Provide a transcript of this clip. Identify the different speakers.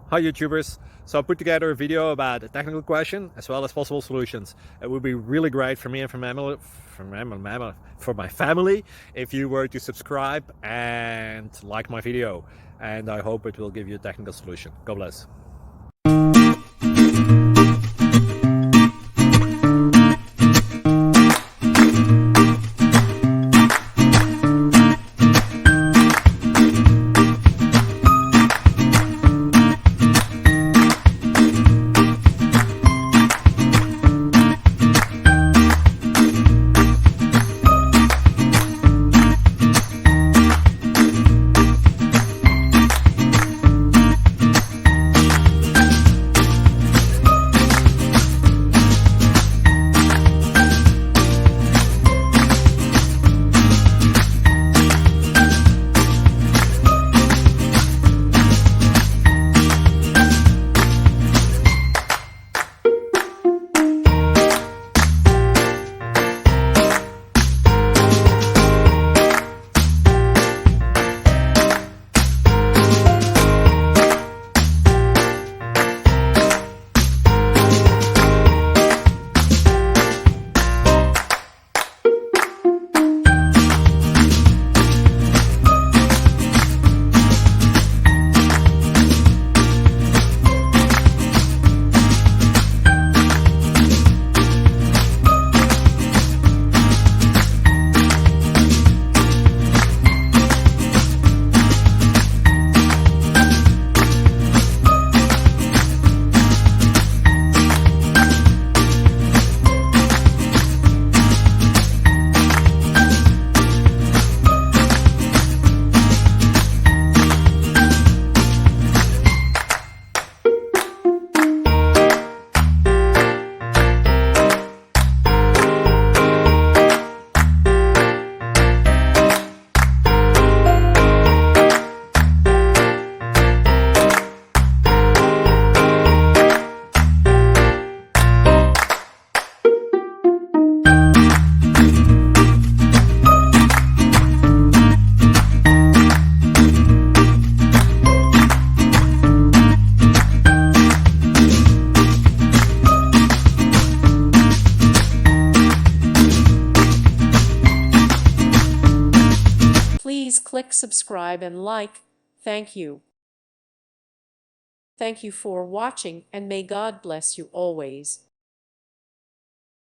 Speaker 1: Hi YouTubers! So I put together a video about a technical question as well as possible solutions. It would be really great for me and for my family if you were to subscribe and like my video, and I hope it will give you a technical solution. God bless.
Speaker 2: Please click subscribe and like. Thank you. Thank you for watching, and may God bless you always.